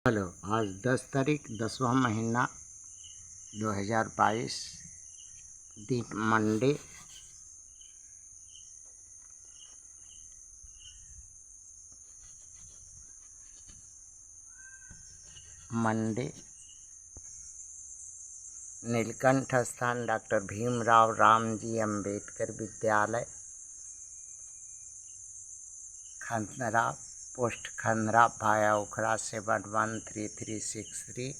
Hello, आज 10 तारीख 10वां महीना 2022 दिन मंडे। नीलकंठ स्थान डॉक्टर भीमराव रामजी अंबेडकर विद्यालय, खंदरा, पोस्ट खंदरा, भाया उखड़ा 713363।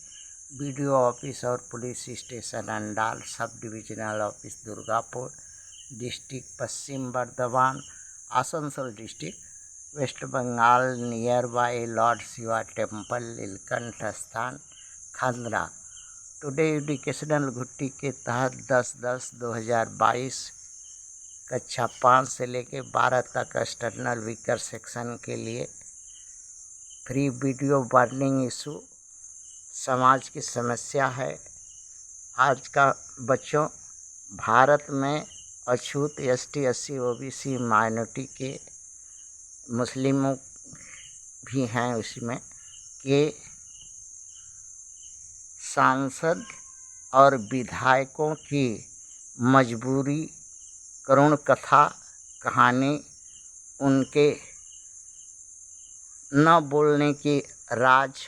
बीडीओ ऑफिस और police station Andal, sub divisional office Durgapur, district Paschim Bardhaman, Asansol district, West Bengal, nearby lord Shiva temple, Neelkanth स्थान, खंदरा। टुडे एजुकेशनल घुट्टी के तहत 10/10/2022 कक्षा 5 से लेकर 12 तक एक्सटर्नल वीकर सेक्शन के लिए फ्री वीडियो वार्निंग इशू समाज की समस्या है। आज का बच्चों, भारत में अछूत ST SC OBC माइनॉरिटी के मुस्लिमों भी हैं, उसमें के सांसद और विधायकों की मजबूरी, करुण कथा कहानी, उनके न बोलने की राज,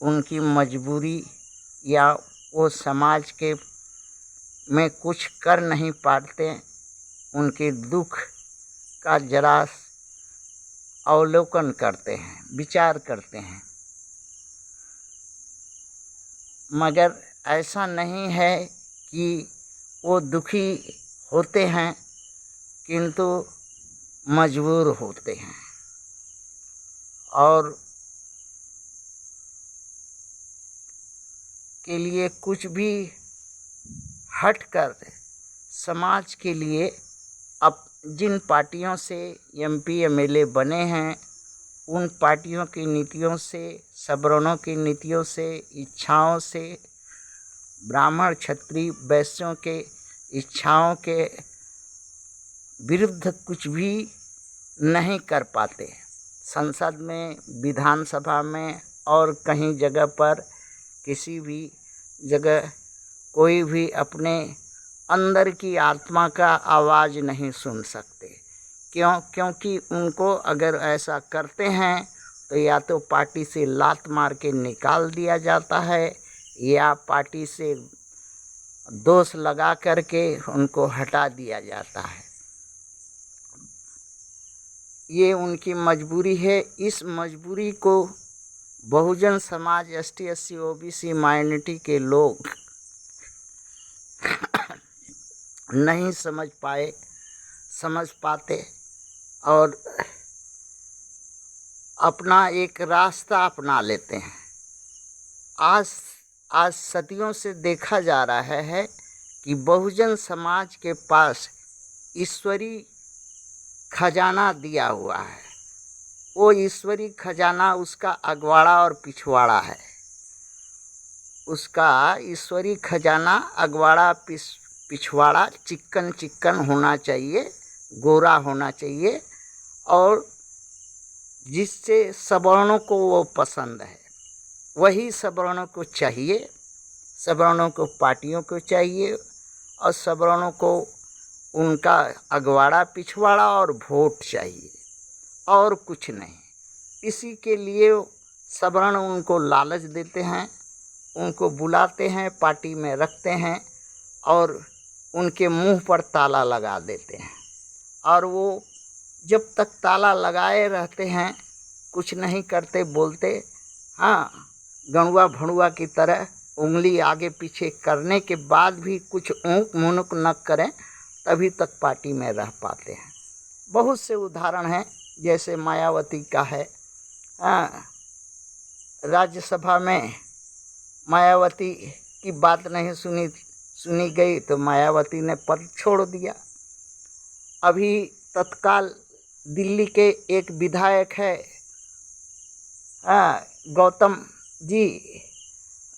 उनकी मजबूरी या वो समाज के में कुछ कर नहीं पाते, उनके दुख का जरा अवलोकन करते हैं, विचार करते हैं। मगर ऐसा नहीं है कि वो दुखी होते हैं, किंतु मजबूर होते हैं और के लिए कुछ भी हटकर समाज के लिए अब जिन पार्टियों से MP MLA बने हैं, उन पार्टियों की नीतियों से, सवर्णों की नीतियों से, इच्छाओं से, ब्राह्मण क्षत्रिय वैश्यों के इच्छाओं के विरुद्ध कुछ भी नहीं कर पाते। संसद में, विधानसभा में और कहीं जगह पर, किसी भी जगह कोई भी अपने अंदर की आत्मा का आवाज़ नहीं सुन सकते। क्योंकि उनको अगर ऐसा करते हैं तो या तो पार्टी से लात मार के निकाल दिया जाता है या पार्टी से दोष लगा करके उनको हटा दिया जाता है। ये उनकी मजबूरी है। इस मजबूरी को Bahujan Samaj, ST SC OBC minority के लोग नहीं समझ पाते और अपना एक रास्ता अपना लेते हैं। आज सदियों से देखा जा रहा है कि बहुजन समाज के पास ईश्वरीय खजाना दिया हुआ है। वो ईश्वरीय खजाना उसका अगवाड़ा और पिछवाड़ा है। उसका ईश्वरीय खजाना अगवाड़ा पिछवाड़ा चिक्कन होना चाहिए, गोरा होना चाहिए, और जिससे सवर्णों को वो पसंद है वही सवर्णों को चाहिए। सवर्णों को पार्टियों को चाहिए और सवर्णों को उनका अगवाड़ा, पिछवाड़ा और वोट चाहिए, और कुछ नहीं। इसी के लिए सवर्ण उनको लालच देते हैं, उनको बुलाते हैं, पार्टी में रखते हैं और उनके मुंह पर ताला लगा देते हैं। और वो जब तक ताला लगाए रहते हैं, कुछ नहीं करते, बोलते, हाँ, गणुआ भणुआ की तरह उंगली आगे पीछे करने के बाद भी कुछ ऊँक मुनुक न करें, तभी तक पार्टी में रह पाते हैं। बहुत से उदाहरण हैं, जैसे मायावती का है। राज्यसभा में मायावती की बात नहीं सुनी गई तो मायावती ने पद छोड़ दिया। अभी तत्काल दिल्ली के एक विधायक है, गौतम जी,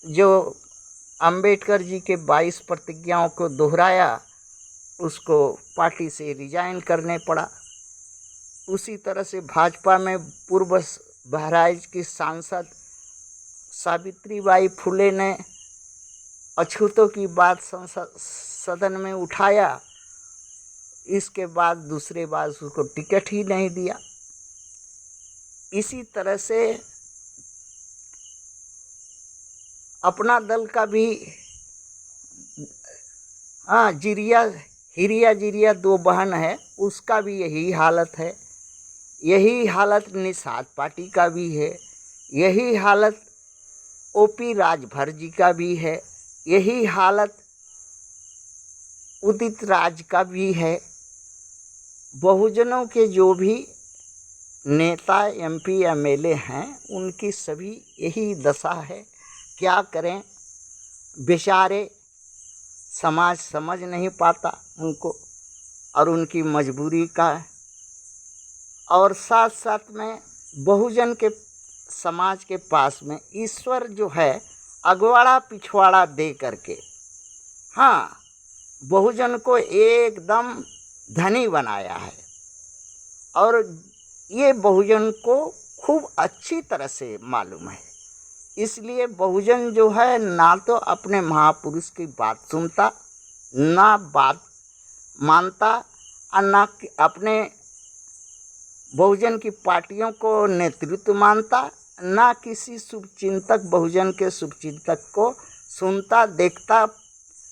जो अंबेडकर जी के 22 प्रतिज्ञाओं को दोहराया, उसको पार्टी से रिजाइन करने पड़ा। उसी तरह से भाजपा में पूर्व बहराइच की सांसद सावित्रीबाई फुले ने अछूतों की बात सदन में उठाया, इसके बाद दूसरे बार उसको टिकट ही नहीं दिया। इसी तरह से अपना दल का भी हिरिया जिरिया 2 बहन है, उसका भी यही हालत है। यही हालत निषाद पार्टी का भी है। यही हालत ओपी राजभर जी का भी है। यही हालत उदित राज का भी है। बहुजनों के जो भी नेता MP MLA हैं, उनकी सभी यही दशा है। क्या करें, बेचारे समाज समझ नहीं पाता उनको और उनकी मजबूरी का। और साथ साथ में बहुजन के समाज के पास में ईश्वर जो है अगवाड़ा पिछवाड़ा दे करके बहुजन को एकदम धनी बनाया है। और ये बहुजन को खूब अच्छी तरह से मालूम है। इसलिए बहुजन जो है ना तो अपने महापुरुष की बात सुनता, ना बात मानता, और ना अपने बहुजन की पार्टियों को नेतृत्व मानता, ना किसी शुभचिंतक बहुजन के शुभचिंतक को सुनता, देखता,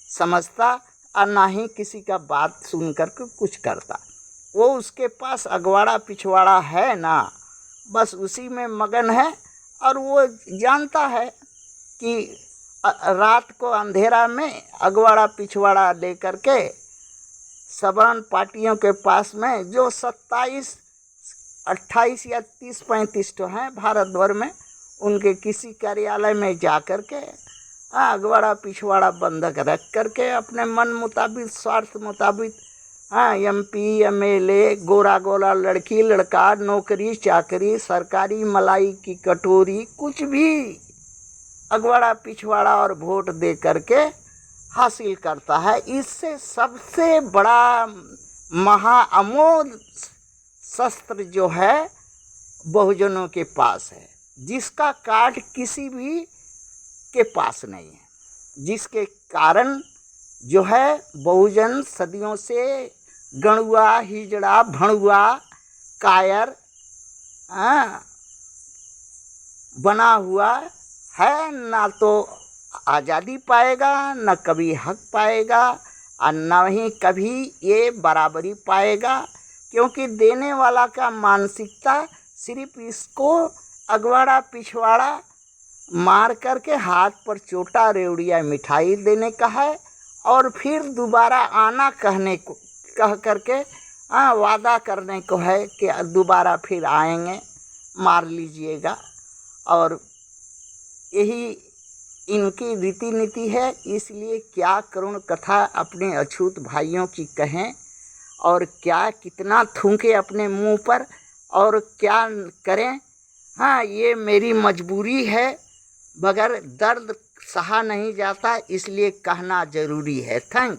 समझता, और ना ही किसी का बात सुन करके कुछ करता। वो उसके पास अगवाड़ा पिछवाड़ा है ना, बस उसी में मगन है। और वो जानता है कि रात को अंधेरा में अगवाड़ा पिछवाड़ा लेकर के सवर्ण पार्टियों के पास में जो 27, 28 या 30, 35 तो हैं भारत भर में, उनके किसी कार्यालय में जा कर के अगवाड़ा पिछवाड़ा बंधक रख करके अपने मन मुताबिक, स्वार्थ मुताबिक MP MLA, गोरा गोरा लड़की लड़का, नौकरी चाकरी, सरकारी मलाई की कटोरी, कुछ भी अगवाड़ा पिछवाड़ा और वोट दे करके हासिल करता है। इससे सबसे बड़ा महाअमोल शस्त्र जो है बहुजनों के पास है, जिसका कार्ड किसी भी के पास नहीं है, जिसके कारण जो है बहुजन सदियों से गणुआ, हिजड़ा, भणुआ, कायर बना हुआ है। ना तो आज़ादी पाएगा, न कभी हक पाएगा, और न ही कभी ये बराबरी पाएगा, क्योंकि देने वाला का मानसिकता सिर्फ इसको अगवाड़ा पिछवाड़ा मार करके हाथ पर चोटा, रेवड़िया, मिठाई देने का है। और फिर दोबारा आना कह करके वादा करने को है कि दोबारा फिर आएंगे, मार लीजिएगा। और यही इनकी रीति नीति है। इसलिए क्या करुण कथा अपने अछूत भाइयों की कहें, और क्या कितना थूके अपने मुंह पर, और क्या करें। ये मेरी मजबूरी है, बगैर दर्द सहा नहीं जाता, इसलिए कहना ज़रूरी है। थैंक